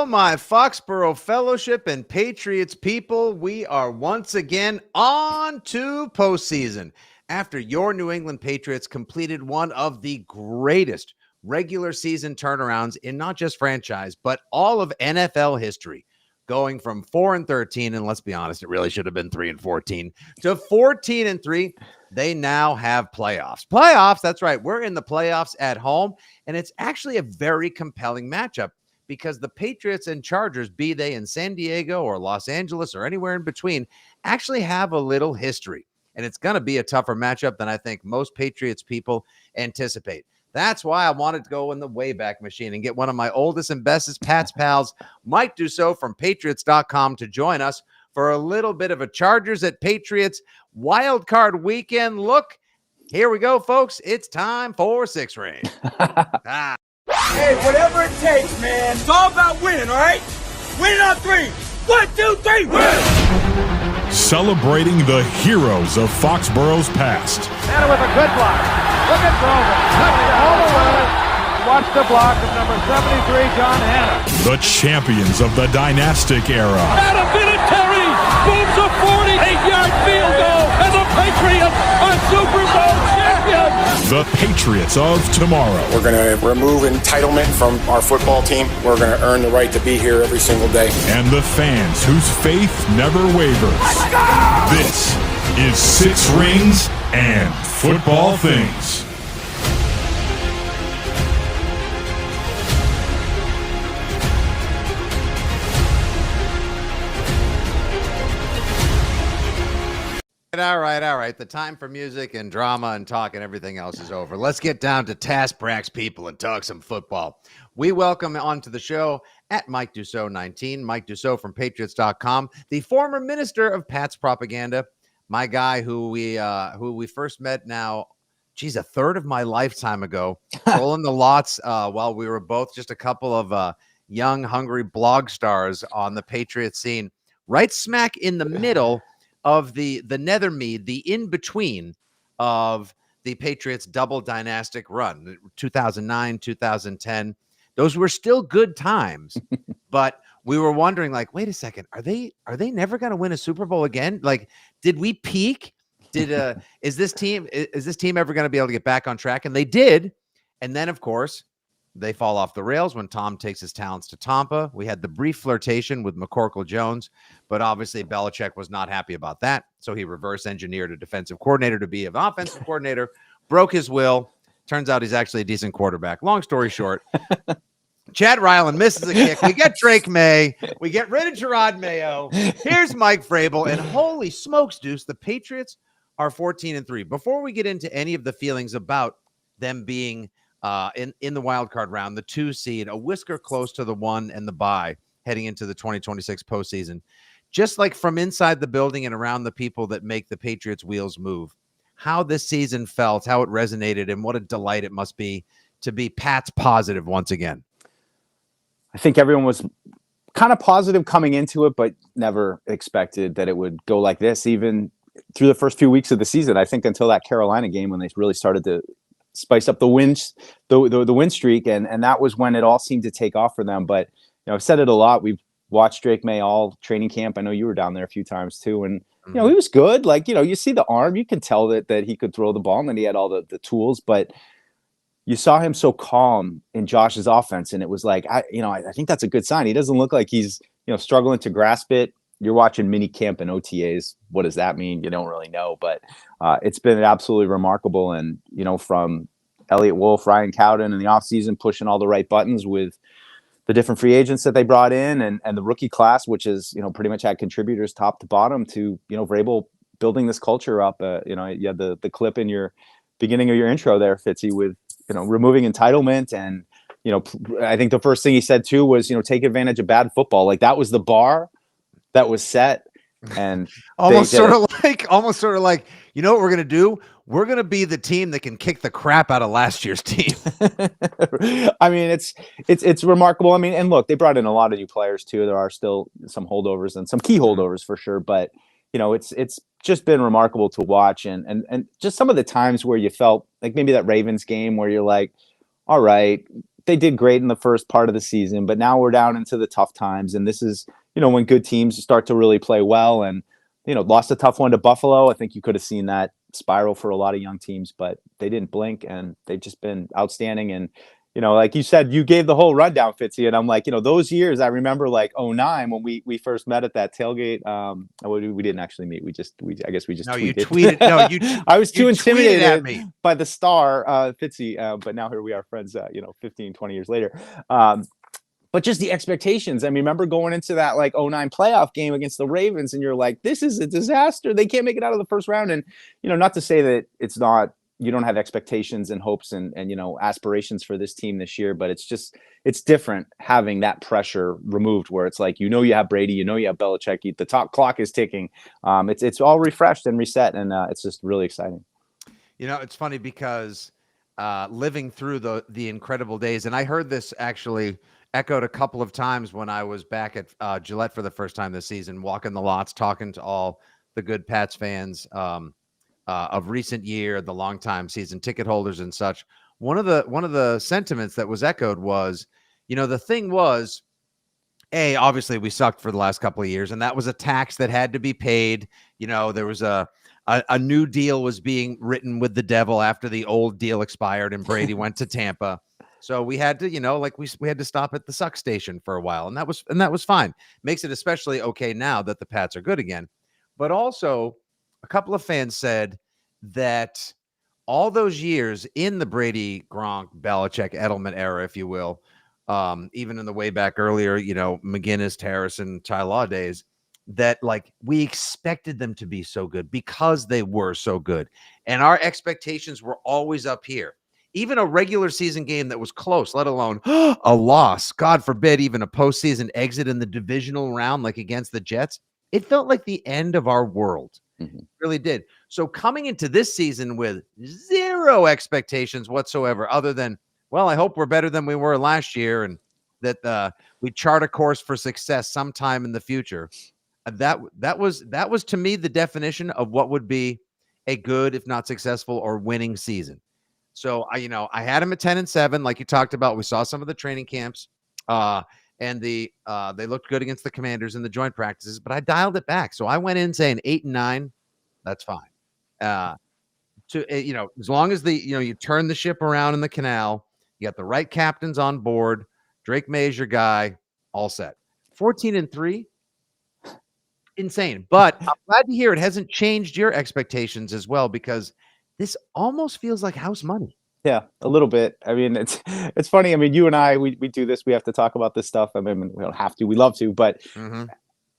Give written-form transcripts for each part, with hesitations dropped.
my Foxborough Fellowship and Patriots people, we are once again on to postseason. After your New England Patriots completed one of the greatest regular season turnarounds in not just franchise, but all of NFL history, going from 4-13, and let's be honest, it really should have been 3-14, to 14-3. They now have playoffs. That's right. We're in the playoffs at home, and it's actually a very compelling matchup, because the Patriots and Chargers, be they in San Diego or Los Angeles or anywhere in between, actually have a little history. And it's going to be a tougher matchup than I think most Patriots people anticipate. That's why I wanted to go in the Wayback Machine and get one of my oldest and bestest Pats pals, Mike Dussault from Patriots.com, to join us for a little bit of a Chargers at Patriots wild card weekend look. Here we go, folks. It's time for Six Ring. Hey, whatever it takes, man. It's all about winning, all right? Winning on three. 1, 2, 3, win! Celebrating the heroes of Foxborough's past. Hannah with a good block. Look at Grover. All the way. Watch the block of number 73, John Hannah. The champions of the dynastic era. Adam Vinatieri booms a 48-yard field goal, and the Patriots are Super Bowl champions. The Patriots of tomorrow. We're going to remove entitlement from our football team. We're going to earn the right to be here every single day. And the fans whose faith never wavers. This is Six Rings and Football Things. All right. The time for music and drama and talk and everything else is over. Let's get down to Task people and talk some football. We welcome onto the show at Mike Dussault 19, Mike Dussault from Patriots.com, the former minister of Pats propaganda, my guy who we first met now, a third of my lifetime ago, rolling the lots while we were both just a couple of young, hungry blog stars on the Patriots scene, right smack in the middle of the Nethermead, the in-between of the Patriots' double dynastic run, 2009, 2010. Those were still good times, but we were wondering, like, wait a second, are they never going to win a Super Bowl again? Like, did we peak? Is this team ever going to be able to get back on track? And they did. And then, of course, they fall off the rails when Tom takes his talents to Tampa. We had the brief flirtation with McCorkle Jones, but obviously Belichick was not happy about that. So he reverse engineered a defensive coordinator to be an offensive coordinator, broke his will. Turns out he's actually a decent quarterback. Long story short, Chad Ryland misses a kick. We get Drake May. We get rid of Gerard Mayo. Here's Mike Vrabel. And holy smokes, Deuce, the Patriots are 14-3. Before we get into any of the feelings about them being in the wild card round, the 2 seed, a whisker close to the 1 and the bye heading into the 2026 postseason, just like from inside the building and around the people that make the Patriots wheels move, how this season felt, how it resonated, and what a delight it must be to be Pats positive once again. I think everyone was kind of positive coming into it, but never expected that it would go like this, even through the first few weeks of the season. I think until that Carolina game when they really started to spice up the win streak, and that was when it all seemed to take off for them. But I've said it a lot. We've watched Drake May all training camp. I know you were down there a few times too, and he was good. Like, you see the arm, you can tell that he could throw the ball and that he had all the tools, but you saw him so calm in Josh's offense, and it was like, I think that's a good sign. He doesn't look like he's struggling to grasp it. You're watching mini camp and OTAs. What does that mean? You don't really know, but it's been absolutely remarkable. And, from Elliott Wolf, Ryan Cowden in the offseason, pushing all the right buttons with the different free agents that they brought in and the rookie class, which is, pretty much had contributors top to bottom to, Vrabel building this culture up. You had the clip in your beginning of your intro there, Fitzy, with, removing entitlement. And, I think the first thing he said too was, take advantage of bad football. Like, that was the bar that was set, and almost sort of like, you know what we're going to do? We're going to be the team that can kick the crap out of last year's team. I mean, it's remarkable. I mean, and look, they brought in a lot of new players too. There are still some holdovers and some key holdovers for sure, but it's just been remarkable to watch, and just some of the times where you felt like maybe that Ravens game where you're like, all right, they did great in the first part of the season, but now we're down into the tough times. And this is, when good teams start to really play well, and, lost a tough one to Buffalo. I think you could have seen that spiral for a lot of young teams, but they didn't blink, and they've just been outstanding. And, like you said, you gave the whole rundown, Fitzy, and I'm like, those years, I remember like 2009 when we first met at that tailgate. We didn't actually meet. I guess we just tweeted. You tweeted. No, you. I was too intimidated at me by the star, Fitzy, but now here we are, friends, 15, 20 years later. But just the expectations. I remember going into that like 2009 playoff game against the Ravens, and you're like, this is a disaster. They can't make it out of the first round. And, not to say that it's not, you don't have expectations and hopes and aspirations for this team this year, but it's different having that pressure removed, where it's like, you have Brady, you have Belichick, the top clock is ticking. It's all refreshed and reset, and it's just really exciting. It's funny because living through the incredible days, and I heard this actually echoed a couple of times when I was back at Gillette for the first time this season, walking the lots, talking to all the good Pats fans of recent year, the longtime season ticket holders and such. One of the sentiments that was echoed was, the thing was, obviously we sucked for the last couple of years, and that was a tax that had to be paid. There was a new deal was being written with the devil after the old deal expired and Brady went to Tampa. So we had to, we had to stop at the suck station for a while, and that was fine. Makes it especially okay now that the Pats are good again. But also, a couple of fans said that all those years in the Brady, Gronk, Belichick, Edelman era, if you will, even in the way back earlier, McGinnis, Harrison, Ty Law days, that like we expected them to be so good because they were so good. And our expectations were always up here. Even a regular season game that was close, let alone a loss, God forbid, even a postseason exit in the divisional round, like against the Jets, it felt like the end of our world. Mm-hmm. It really did. So coming into this season with zero expectations whatsoever, other than, well, I hope we're better than we were last year, and that we chart a course for success sometime in the future. That was to me the definition of what would be a good, if not successful, or winning season. So I had him at 10-7, like you talked about. We saw some of the training camps, and they looked good against the Commanders in the joint practices, but I dialed it back. So I went in saying 8-9, that's fine. As long as you turn the ship around in the canal, you got the right captains on board. Drake May is your guy, all set. 14-3, insane. But I'm glad to hear it hasn't changed your expectations as well, because this almost feels like house money. Yeah, a little bit. I mean, it's funny. I mean, you and I, we do this. We have to talk about this stuff. I mean, we don't have to. We love to. But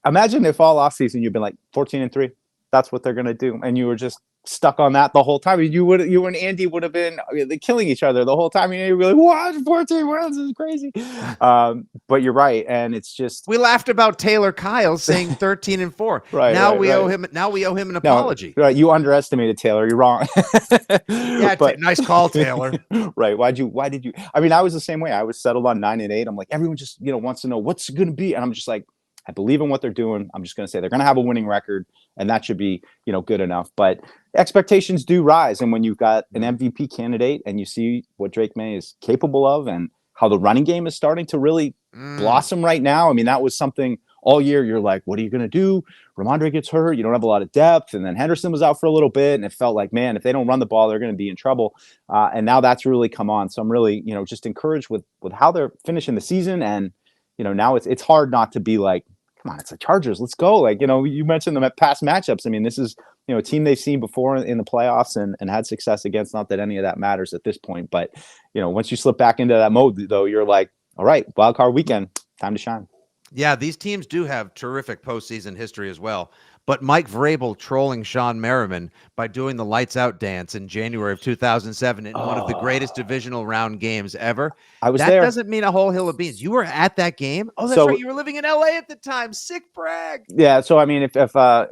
imagine if all offseason you've been like 14-3. That's what they're going to do. And you were just stuck on that the whole time. You and Andy would have been killing each other the whole time. You'd be like, what? 14 wins is crazy. But you're right. And it's just, we laughed about Taylor Kyle saying 13-4. Right. Now we owe him an apology. Right. You underestimated Taylor. You're wrong. Yeah, but nice call, Taylor. Right. Why did you? I mean, I was the same way. I was settled on 9-8. I'm like, everyone just, wants to know what's it going to be. And I'm just like, I believe in what they're doing. I'm just going to say they're going to have a winning record, and that should be, good enough. But expectations do rise. And when you've got an MVP candidate and you see what Drake May is capable of and how the running game is starting to really blossom right now. I mean, that was something all year. You're like, what are you going to do? Ramondre gets hurt. You don't have a lot of depth. And then Henderson was out for a little bit. And it felt like, man, if they don't run the ball, they're going to be in trouble. And now that's really come on. So I'm really, just encouraged with how they're finishing the season. And, now it's hard not to be like, come on, it's the Chargers. Let's go. Like, you mentioned them at past matchups. I mean, this is, a team they've seen before in the playoffs and had success against. Not that any of that matters at this point, but, once you slip back into that mode, though, you're like, all right, wild card weekend, time to shine. Yeah, these teams do have terrific postseason history as well. But Mike Vrabel trolling Sean Merriman by doing the lights out dance in January of 2007 in one of the greatest divisional round games ever. I was that there. Doesn't mean a whole hill of beans. You were at that game? Oh, that's right. You were living in LA at the time. Sick brag. Yeah. So, I mean, if for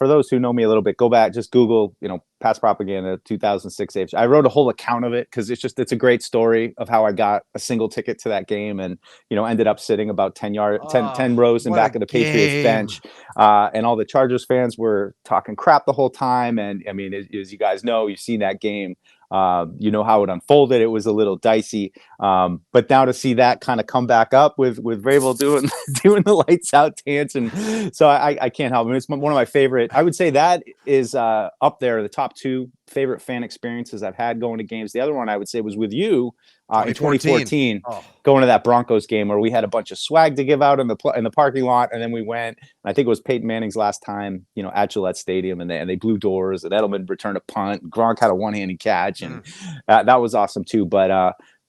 those who know me a little bit, go back, just Google, Pats Propaganda 2006 age. I wrote a whole account of it because it's a great story of how I got a single ticket to that game and, ended up sitting about 10 rows in back of the Patriots bench. And all the Chargers fans were talking crap the whole time. And I mean, as you guys know, you've seen that game. You know how it unfolded. It was a little dicey. But now to see that kind of come back up with Vrabel doing doing the lights out dance, and so I can't help it. It's one of my favorite. I would say that is up there, the top 2 favorite fan experiences I've had going to games. The other one I would say was with you in 2014, going to that Broncos game where we had a bunch of swag to give out in the parking lot, and then we went. And I think it was Peyton Manning's last time, at Gillette Stadium, and they blew doors, and Edelman returned a punt. Gronk had a one-handed catch, and that was awesome too.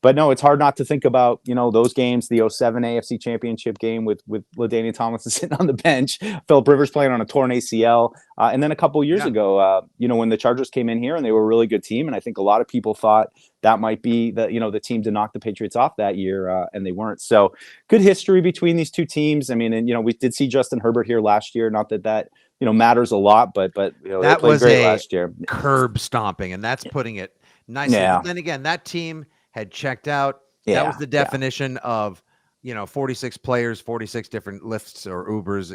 But no, it's hard not to think about, those games, the 2007 AFC Championship game with LaDainian Tomlinson sitting on the bench, Philip Rivers playing on a torn ACL. And then a couple of years ago, when the Chargers came in here and they were a really good team. And I think a lot of people thought that might be the team to knock the Patriots off that year, and they weren't. So good history between these two teams. I mean, and, we did see Justin Herbert here last year. Not that matters a lot, but that they played great last year. Curb stomping, and that's putting it nicely. Yeah. But then again, that team had checked out. That was the definition of 46 players, 46 different lifts or Ubers.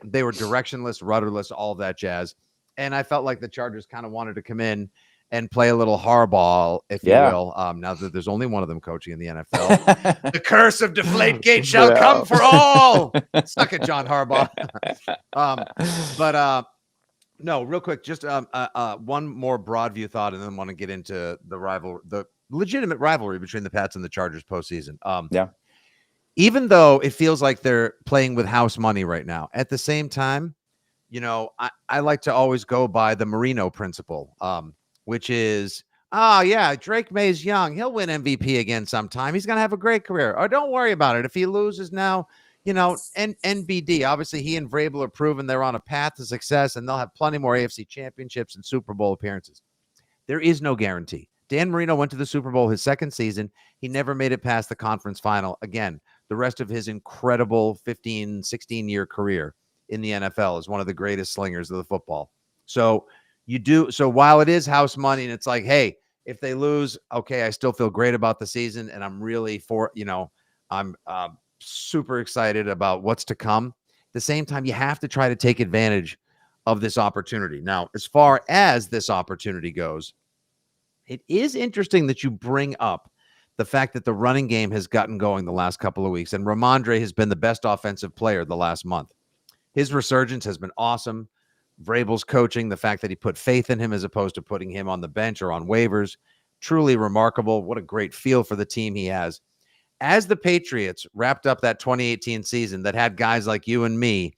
They were directionless, rudderless, all of that jazz. And I felt like the Chargers kind of wanted to come in and play a little hardball, if you will. Now that there's only one of them coaching in the NFL, the curse of Deflategate shall come for all. Suck it, John Harbaugh. No, real quick, just one more broad view thought, and then want to get into the legitimate rivalry between the Pats and the Chargers postseason. Even though it feels like they're playing with house money right now, at the same time, I like to always go by the Marino principle, which is, Drake May's young. He'll win MVP again sometime. He's going to have a great career. Oh, don't worry about it. If he loses now, NBD, obviously he and Vrabel are proven they're on a path to success, and they'll have plenty more AFC championships and Super Bowl appearances. There is no guarantee. Dan Marino went to the Super Bowl his second season. He never made it past the conference final. Again, the rest of his incredible 15, 16-year career in the NFL is one of the greatest slingers of the football. So while it is house money, and it's like, hey, if they lose, okay, I still feel great about the season, and I'm really I'm super excited about what's to come. At the same time, you have to try to take advantage of this opportunity. Now, as far as this opportunity goes, it is interesting that you bring up the fact that the running game has gotten going the last couple of weeks, and Ramondre has been the best offensive player the last month. His resurgence has been awesome. Vrabel's coaching, the fact that he put faith in him as opposed to putting him on the bench or on waivers, truly remarkable. What a great feel for the team he has. As the Patriots wrapped up that 2018 season that had guys like you and me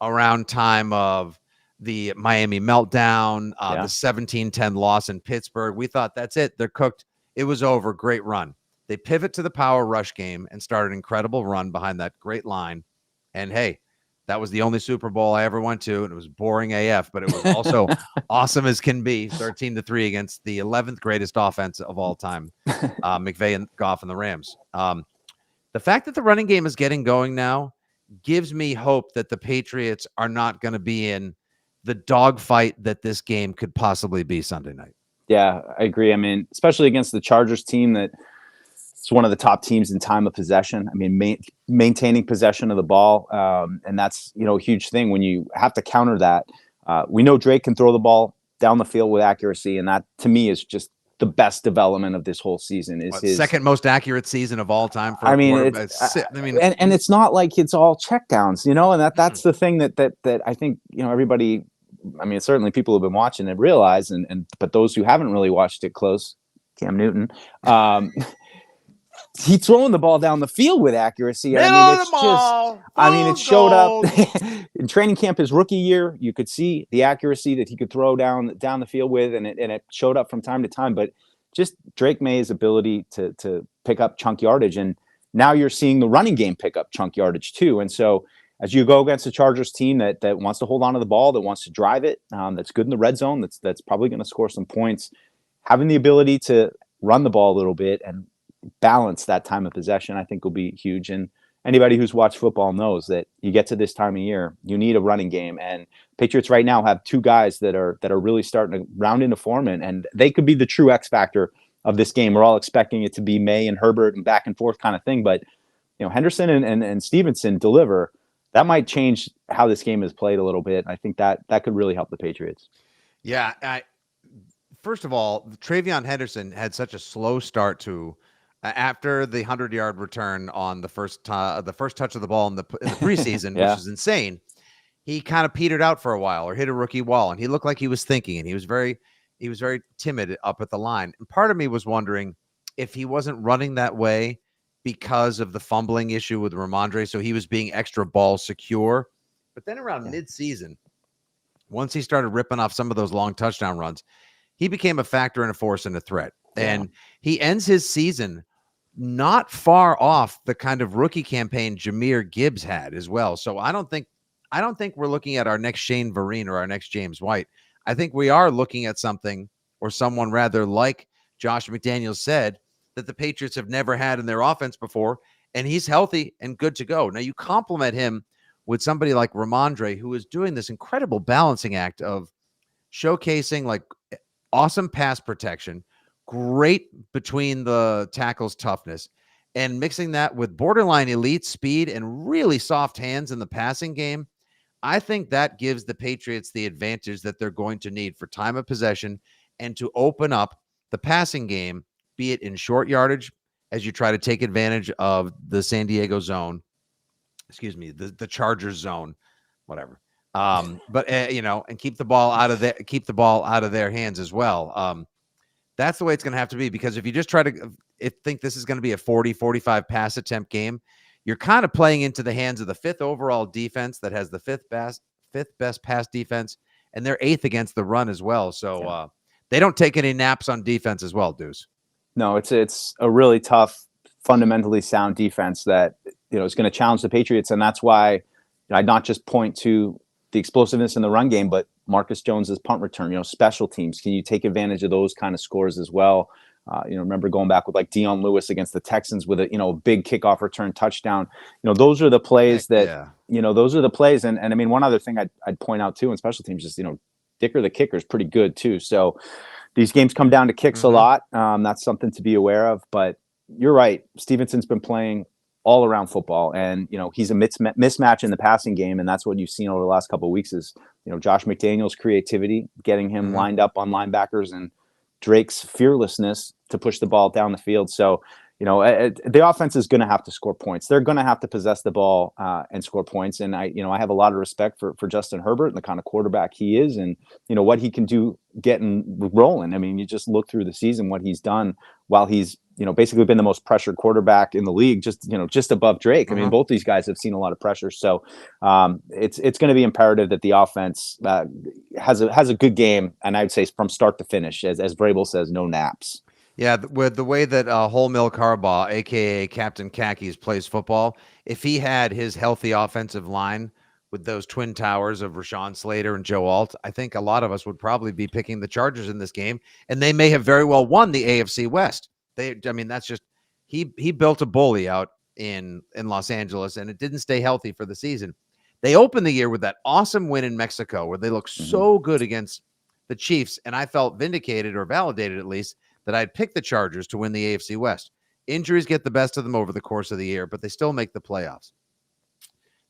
around time of the Miami meltdown, the 17-10 loss in Pittsburgh, we thought that's it. They're cooked. It was over. Great run. They pivot to the power rush game and start an incredible run behind that great line. And hey, that was the only Super Bowl I ever went to, and it was boring AF, but it was also awesome as can be, 13-3 against the 11th greatest offense of all time, McVay and Goff and the Rams. The fact that the running game is getting going now gives me hope that the Patriots are not going to be in the dogfight that this game could possibly be Sunday night. Yeah, I agree. I mean, especially against the Chargers team that it's one of the top teams in time of possession. I mean, maintaining possession of the ball. And that's, a huge thing when you have to counter that. We know Drake can throw the ball down the field with accuracy. And that to me is just the best development of this whole season is his second most accurate season of all time. For and it's not like it's all checkdowns, and that's the thing that I think, everybody, I mean, certainly people who've been watching it realize, but those who haven't really watched it close, Cam Newton, he's throwing the ball down the field with accuracy. It showed up in training camp his rookie year. You could see the accuracy that he could throw down the field with, and it showed up from time to time. But just Drake May's ability to pick up chunk yardage, and now you're seeing the running game pick up chunk yardage too. And so as you go against a Chargers team that wants to hold on to the ball, that wants to drive it, that's good in the red zone, that's probably going to score some points, having the ability to run the ball a little bit and balance that time of possession, I think will be huge. And anybody who's watched football knows that you get to this time of year, you need a running game. And Patriots right now have two guys that are really starting to round into form, and they could be the true X factor of this game. We're all expecting it to be May and Herbert and back and forth kind of thing, but Henderson and Stevenson deliver. That might change how this game is played a little bit. I think that could really help the Patriots. Yeah, first of all, Travion Henderson had such a slow start to after the 100-yard return on the first touch of the ball in the preseason, which Yeah. is insane. He kind of petered out for a while or hit a rookie wall, and he looked like he was thinking, and he was very timid up at the line. And part of me was wondering if he wasn't running that way because of the fumbling issue with Ramondre, so he was being extra ball secure. But then around mid-season, once he started ripping off some of those long touchdown runs, he became a factor and a force and a threat. And he ends his season not far off the kind of rookie campaign Jahmyr Gibbs had as well. So I don't think we're looking at our next Shane Vereen or our next James White. I think we are looking at something, or someone rather, like Josh McDaniels said, that the Patriots have never had in their offense before, and he's healthy and good to go. Now you compliment him with somebody like Ramondre, who is doing this incredible balancing act of showcasing like awesome pass protection, great between the tackles toughness, and mixing that with borderline elite speed and really soft hands in the passing game. I think that gives the Patriots the advantage that they're going to need for time of possession and to open up the passing game, be it in short yardage as you try to take advantage of the San Diego zone, the Chargers zone, whatever. But and keep the ball out of their hands as well. That's the way it's going to have to be, because if you just try to think this is going to be a 40-45 pass attempt game, you're kind of playing into the hands of the 5th overall defense that has the fifth best pass defense, and they're 8th against the run as well. So they don't take any naps on defense as well, Deuce. No, it's a really tough, fundamentally sound defense that is going to challenge the Patriots, and that's why I'd not just point to the explosiveness in the run game, but Marcus Jones's punt return. Special teams. Can you take advantage of those kind of scores as well? Remember going back with like Dion Lewis against the Texans with a big kickoff return touchdown. Those are the plays those are the plays. And I mean, one other thing I'd point out too in special teams is Dicker the kicker is pretty good too. So these games come down to kicks a lot. That's something to be aware of. But you're right. Stevenson's been playing all around football, and he's a mismatch in the passing game, and that's what you've seen over the last couple of weeks is Josh McDaniels' creativity, getting him lined up on linebackers, and Drake's fearlessness to push the ball down the field. So the offense is going to have to score points. They're going to have to possess the ball and score points. And I have a lot of respect for Justin Herbert and the kind of quarterback he is, and what he can do getting rolling. I mean, you just look through the season what he's done while he's basically been the most pressured quarterback in the league, just above Drake. I mean, both these guys have seen a lot of pressure. So it's going to be imperative that the offense has a good game, and I'd say from start to finish, as Vrabel says, no naps. Yeah, with the way that Whole Milk Harbaugh, a.k.a. Captain Khakis, plays football, if he had his healthy offensive line with those twin towers of Rashawn Slater and Joe Alt, I think a lot of us would probably be picking the Chargers in this game, and they may have very well won the AFC West. That's just he built a bully out in Los Angeles, and it didn't stay healthy for the season. They opened the year with that awesome win in Mexico where they looked so good against the Chiefs, and I felt vindicated, or validated at least, that I'd picked the Chargers to win the AFC West. Injuries get the best of them over the course of the year, but they still make the playoffs.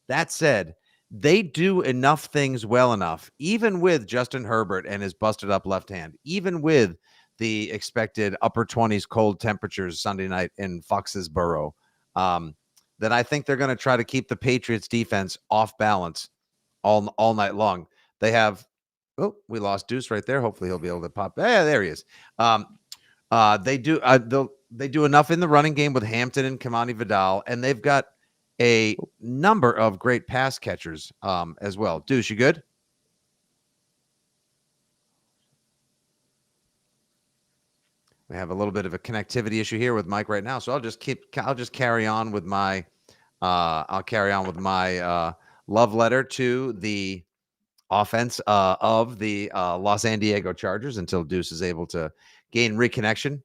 That said, they do enough things well enough, even with Justin Herbert and his busted up left hand, even with the expected upper 20s cold temperatures Sunday night in Foxborough, that I think they're going to try to keep the Patriots defense off balance all night long. They have, we lost Deuce right there. Hopefully he'll be able to pop. Yeah, there he is. They do enough in the running game with Hampton and Kamani Vidal, and they've got a number of great pass catchers as well. Deuce, you good? We have a little bit of a connectivity issue here with Mike right now, so I'll just carry on with my love letter to the offense of the Los San Diego Chargers until Deuce is able to gain reconnection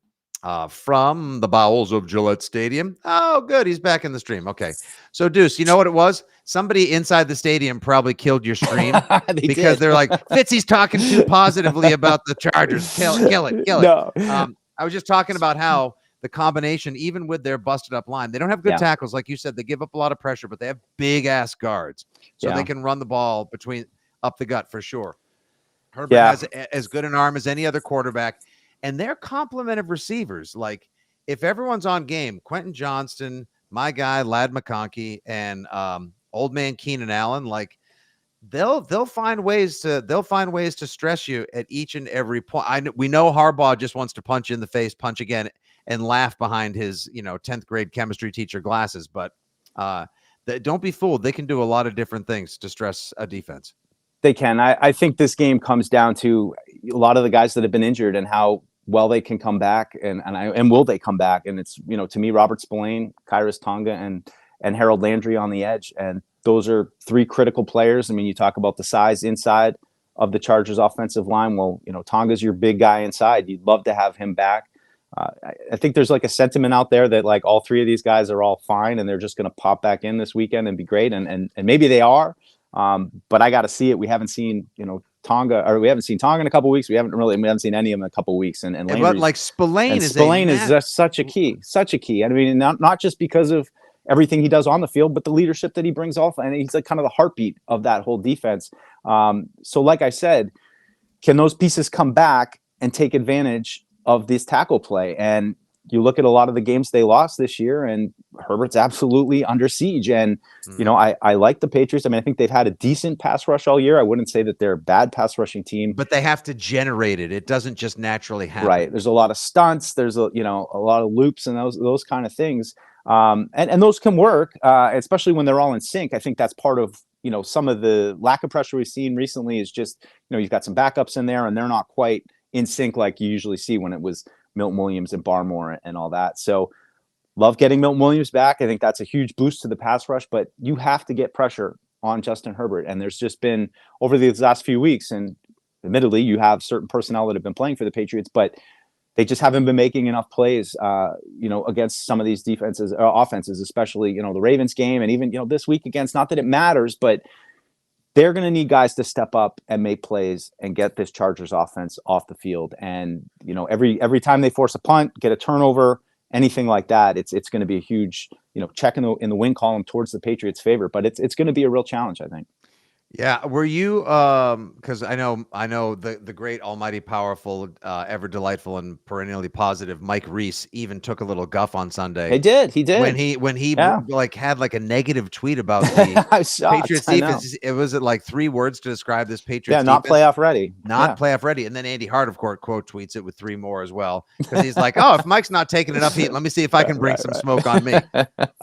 from the bowels of Gillette Stadium. Oh, good. He's back in the stream. Okay. So, Deuce, you know what it was? Somebody inside the stadium probably killed your stream because they're like, Fitzy's talking too positively about the Chargers. Kill it. No. I was just talking about how the combination, even with their busted up line, they don't have good tackles. Like you said, they give up a lot of pressure, but they have big ass guards. So they can run the ball up the gut for sure. Herbert has as good an arm as any other quarterback, and their complement of receivers. Like, if everyone's on game, Quentin Johnston, my guy Lad McConkey, and old man Keenan Allen, like they'll find ways to stress you at each and every point. We know Harbaugh just wants to punch you in the face, punch again, and laugh behind his 10th grade chemistry teacher glasses. But don't be fooled; they can do a lot of different things to stress a defense. They can. I think this game comes down to a lot of the guys that have been injured and how well they can come back, and will they come back? And it's, to me, Robert Spillane, Kairos Tonga, and Harold Landry on the edge, and those are three critical players. I mean, you talk about the size inside of the Chargers offensive line. Well, Tonga's your big guy inside. You'd love to have him back. I think there's like a sentiment out there that like all three of these guys are all fine and they're just going to pop back in this weekend and be great, and maybe they are. But I got to see it. We haven't seen, Tonga, or we haven't seen Tonga in a couple of weeks. We haven't seen any of them in a couple of weeks. And but like Spillane is just such a key. I mean, not just because of everything he does on the field, but the leadership that he brings off, and he's like kind of the heartbeat of that whole defense. So like I said, can those pieces come back and take advantage of this tackle play? And you look at a lot of the games they lost this year, and Herbert's absolutely under siege. And, I like the Patriots. I mean, I think they've had a decent pass rush all year. I wouldn't say that they're a bad pass rushing team. But they have to generate it. It doesn't just naturally happen. Right. There's a lot of stunts. There's a lot of loops and those kind of things. And those can work, especially when they're all in sync. I think that's part of, some of the lack of pressure we've seen recently is just, you've got some backups in there and they're not quite in sync like you usually see when it was Milton Williams and Barmore and all that. So love getting Milton Williams back. I think that's a huge boost to the pass rush, but you have to get pressure on Justin Herbert. And there's just been over these last few weeks, and admittedly you have certain personnel that have been playing for the Patriots, but they just haven't been making enough plays, against some of these offenses, especially, the Ravens game. And even, this week against, not that it matters, but they're going to need guys to step up and make plays and get this Chargers offense off the field. And, every time they force a punt, get a turnover, anything like that, it's going to be a huge, check in the win column towards the Patriots' favor. But it's going to be a real challenge, I think. Yeah. Were you, because I know the great, almighty, powerful, ever delightful and perennially positive Mike Reese even took a little guff on Sunday. He did. When he had like a negative tweet about the Patriots defense. It was like 3 words to describe this Patriots defense. Not playoff ready. Playoff ready. And then Andy Hardecourt quote tweets it with 3 more as well. Because he's like, oh, if Mike's not taking enough heat, let me see if I can bring some smoke on me.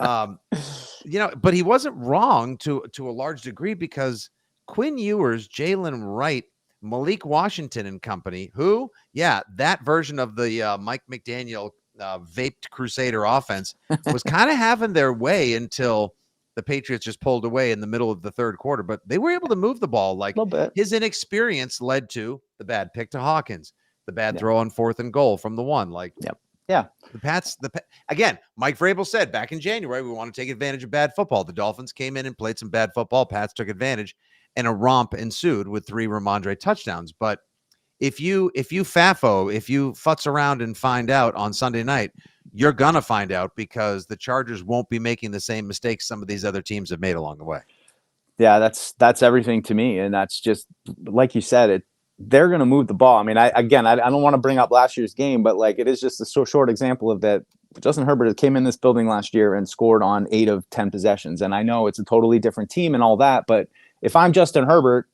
But he wasn't wrong to a large degree, because Quinn Ewers, Jalen Wright, Malik Washington and company, that version of the Mike McDaniel vaped Crusader offense was kind of having their way until the Patriots just pulled away in the middle of the third quarter. But they were able to move the ball. Like, his inexperience led to the bad pick to Hawkins, the bad throw on 4th and goal from the 1. Like, the Pats, again, Mike Vrabel said back in January, we want to take advantage of bad football. The Dolphins came in and played some bad football. Pats took advantage, and a romp ensued with 3 Ramondre touchdowns. But if you futz around and find out on Sunday night, you're going to find out, because the Chargers won't be making the same mistakes some of these other teams have made along the way. Yeah, that's everything to me. And that's just, like you said, they're going to move the ball. I mean, I don't want to bring up last year's game, but like, it is just a short example of that. Justin Herbert came in this building last year and scored on 8 of 10 possessions. And I know it's a totally different team and all that, but if I'm Justin Herbert,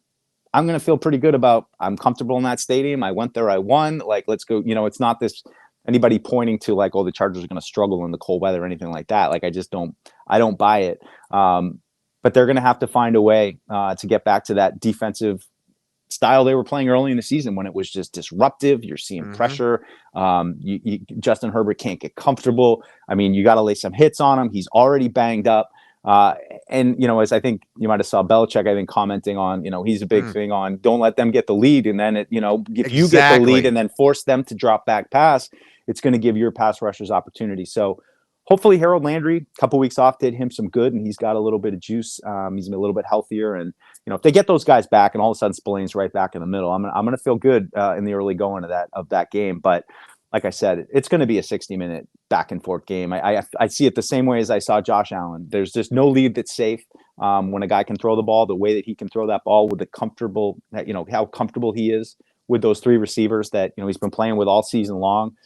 I'm going to feel pretty good about, I'm comfortable in that stadium. I went there, I won. Like, let's go. It's not this anybody pointing to like, oh, the Chargers are going to struggle in the cold weather or anything like that. Like, I don't buy it. But they're going to have to find a way to get back to that defensive style they were playing early in the season, when it was just disruptive. You're seeing pressure. Justin Herbert can't get comfortable. I mean, you got to lay some hits on him. He's already banged up. And, as I think you might have saw Belichick, I think, commenting on, he's a big thing on, don't let them get the lead. And then, if you get the lead and then force them to drop back pass, it's going to give your pass rushers opportunity. So hopefully Harold Landry, a couple weeks off, did him some good, and he's got a little bit of juice. He's a little bit healthier. And, if they get those guys back and all of a sudden Spillane's right back in the middle, I'm going to feel good in the early going of that game. But like I said, it's going to be a 60-minute back and forth game. I see it the same way as I saw Josh Allen. There's just no lead that's safe. When a guy can throw the ball the way that he can throw that ball with how comfortable he is with those three receivers that, he's been playing with all season long.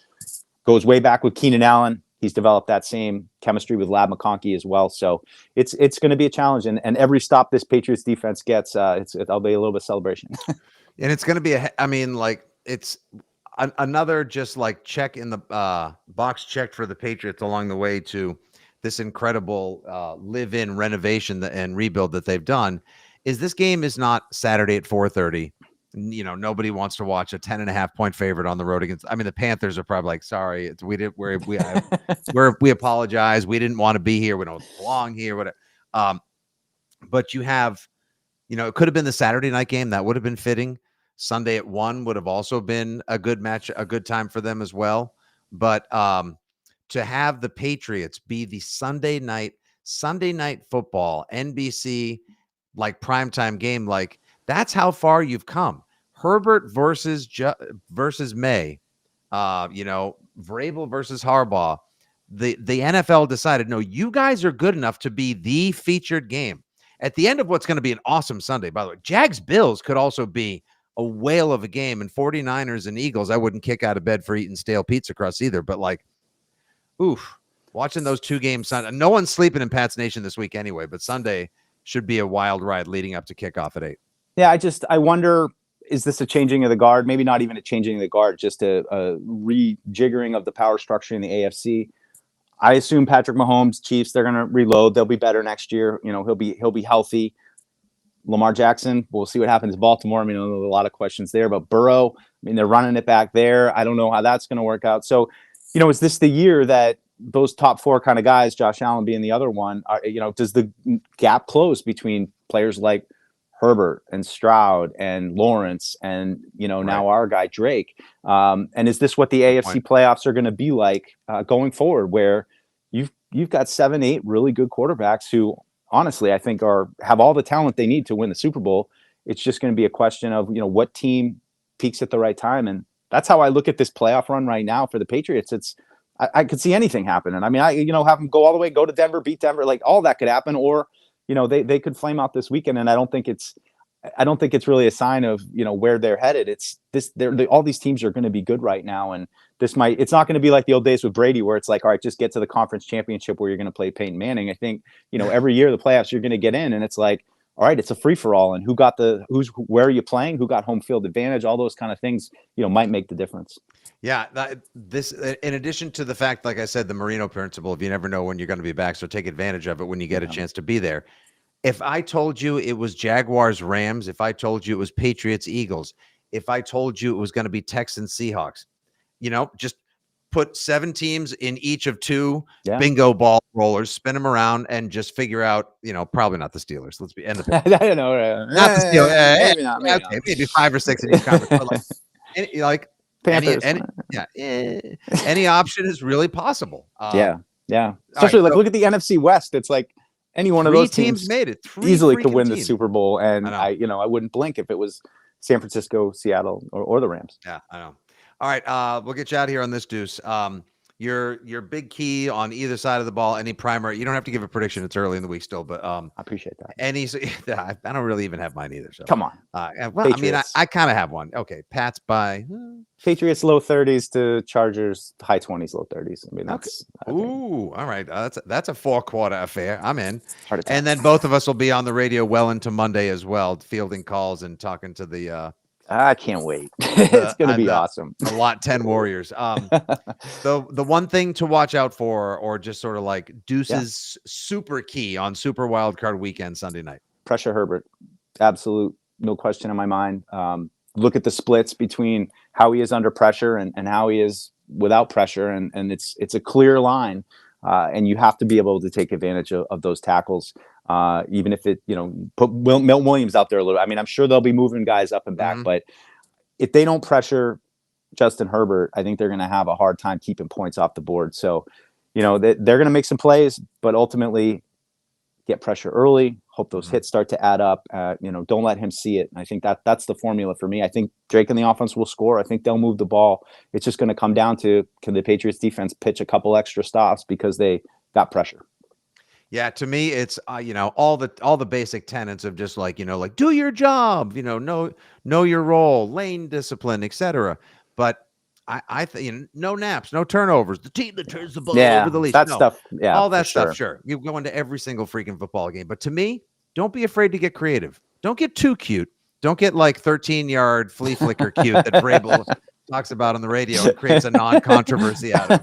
Goes way back with Keenan Allen. He's developed that same chemistry with Lab McConkey as well. So it's going to be a challenge. And every stop this Patriots defense gets, it'll be a little bit of celebration. And it's going to be it's another just like check in the box checked for the Patriots along the way to this incredible live-in renovation and rebuild that they've done. Is this game is not Saturday at 4:30. Nobody wants to watch a 10.5 point favorite on the road against. I mean, the Panthers are probably like, sorry, we apologize. We didn't want to be here. We don't belong here. Whatever. But you have, it could have been the Saturday night game that would have been fitting. Sunday at 1 would have also been a good match, a good time for them as well. But to have the Patriots be the Sunday night football NBC like primetime game, like. That's how far you've come. Herbert versus May, Vrabel versus Harbaugh. The NFL decided, no, you guys are good enough to be the featured game at the end of what's going to be an awesome Sunday. By the way, Jags-Bills could also be a whale of a game, and 49ers and Eagles, I wouldn't kick out of bed for eating stale pizza crust either. But watching those two games Sunday. No one's sleeping in Pat's Nation this week anyway, but Sunday should be a wild ride leading up to kickoff at 8. Yeah, I wonder, is this a changing of the guard? Maybe not even a changing of the guard, just a rejiggering of the power structure in the AFC. I assume Patrick Mahomes, Chiefs, they're going to reload. They'll be better next year. He'll be healthy. Lamar Jackson, we'll see what happens in Baltimore. I mean, there's a lot of questions there, but Burrow, they're running it back there. I don't know how that's going to work out. So, is this the year that those top 4 kind of guys, Josh Allen being the other one, does the gap close between players like Herbert and Stroud and Lawrence and, now our guy Drake. And is this what the AFC playoffs are going to be like going forward, where you've got 7, 8 really good quarterbacks who honestly, I think have all the talent they need to win the Super Bowl. It's just going to be a question of, what team peaks at the right time. And that's how I look at this playoff run right now for the Patriots. I could see anything happening. I mean, have them go all the way, go to Denver, beat Denver, like all that could happen. Or, they could flame out this weekend, and I don't think it's really a sign of, where they're headed. It's this, all these teams are going to be good right now. And it's not going to be like the old days with Brady, where it's like, all right, just get to the conference championship where you're going to play Peyton Manning. I think, every year the playoffs you're going to get in, and it's like, all right, it's a free for all. And where are you playing? Who got home field advantage? All those kind of things, might make the difference. Yeah, this in addition to the fact, like I said, the Marino principle, if you never know when you're going to be back, so take advantage of it when you get a chance to be there. If I told you it was Jaguars Rams, if I told you it was Patriots Eagles, if I told you it was going to be Texans Seahawks, just put 7 teams in each of 2 bingo ball rollers, spin them around, and just figure out, probably not the Steelers. Let's be end of it. I don't know. Not the Steelers. Maybe not. Maybe 5 or 6 in each conference. But Panthers. Any option is really possible. Yeah. Especially look at the NFC West. It's like any one of those teams made it easily could win the Super Bowl, and I wouldn't blink if it was San Francisco, Seattle, or the Rams. Yeah, I know. All right, we'll get you out of here on this, Deuce. Your big key on either side of the ball. Any primary? You don't have to give a prediction. It's early in the week still, but I appreciate that. I don't really even have mine either. So come on. Patriots. I kind of have one. Okay, Pats by Patriots low 30s to Chargers high 20s, low 30s. I mean, that's all right. That's a 4-quarter affair. I'm in. And then both of us will be on the radio well into Monday as well, fielding calls and talking to the. I can't wait. It's going to be awesome. A lot 10 Warriors. The one thing to watch out for, or just sort of like Deuce's super key on Super Wildcard Weekend Sunday night. Pressure Herbert. Absolute, no question in my mind. Look at the splits between how he is under pressure and how he is without pressure, and it's a clear line. And you have to be able to take advantage of those tackles. Even if it, put Milton Williams out there a little. I mean, I'm sure they'll be moving guys up and back, but if they don't pressure Justin Herbert, I think they're going to have a hard time keeping points off the board. So, they're going to make some plays, but ultimately get pressure early. Hope those hits start to add up. Don't let him see it. And I think that's the formula for me. I think Drake and the offense will score. I think they'll move the ball. It's just going to come down to, can the Patriots defense pitch a couple extra stops because they got pressure? Yeah, to me, it's all the basic tenets of just like like do your job, know your role, lane discipline, etc. But I think no naps, no turnovers. The team that turns the ball over Yeah, the least. that No, stuff. Yeah, all for that stuff. sure. Sure, you go into every single freaking football game. But to me, don't be afraid to get creative. Don't get too cute. Don't get like 13-yard flea flicker cute that Vrabel talks about on the radio and creates a non-controversy out of.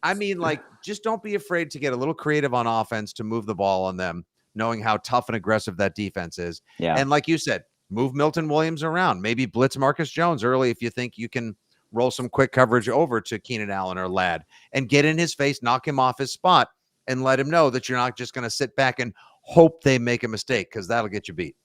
I mean, like, just don't be afraid to get a little creative on offense to move the ball on them, knowing how tough and aggressive that defense is. Yeah. And like you said, move Milton Williams around. Maybe blitz Marcus Jones early if you think you can roll some quick coverage over to Keenan Allen or Ladd and get in his face, knock him off his spot, and let him know that you're not just going to sit back and hope they make a mistake, because that'll get you beat.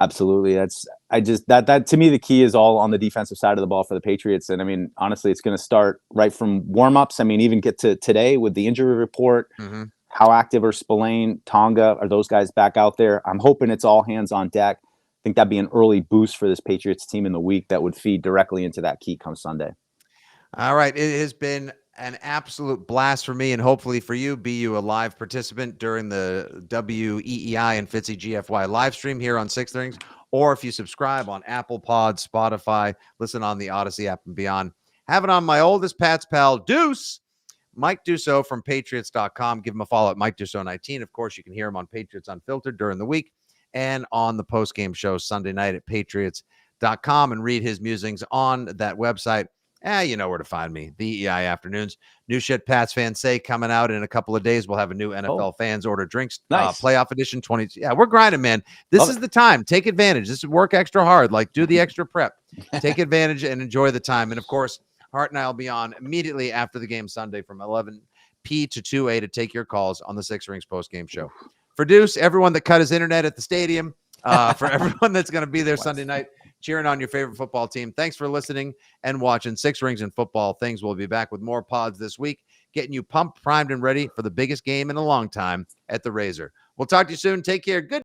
Absolutely. That to me, the key is all on the defensive side of the ball for the Patriots. And I mean, honestly, it's going to start right from warmups. I mean, even get to today with the injury report. Mm-hmm. How active are Spillane, Tonga? Are those guys back out there? I'm hoping it's all hands on deck. I think that'd be an early boost for this Patriots team in the week that would feed directly into that key come Sunday. All right. It has been an absolute blast for me, and hopefully for you. Be you a live participant during the WEEI and Fitzy GFY live stream here on Sixth Rings, or if you subscribe on Apple Pod, Spotify, listen on the Odyssey app and beyond. Have it on my oldest Pat's pal, Deuce, Mike Dussault from Patriots.com. Give him a follow at Mike Dussault 19. Of course, you can hear him on Patriots Unfiltered during the week and on the post-game show Sunday night at Patriots.com, and read his musings on that website. You know where to find me. The EI Afternoons. New Shit Pats Fans Say coming out in a couple of days. We'll have a new NFL Fans Order Drinks Nice. Playoff Edition 20. Yeah, we're grinding, man. This is the time. Take advantage. This is work extra hard. Like, do the extra prep. Take advantage and enjoy the time. And, of course, Hart and I will be on immediately after the game Sunday from 11 p to 2 a to take your calls on the Six Rings post-game show. For Deuce, everyone that cut his internet at the stadium, for everyone that's going to be there Sunday night, cheering on your favorite football team. Thanks for listening and watching Six Rings and Football Things. We'll be back with more pods this week, getting you pumped, primed, and ready for the biggest game in a long time at the Razor. We'll talk to you soon. Take care. Good.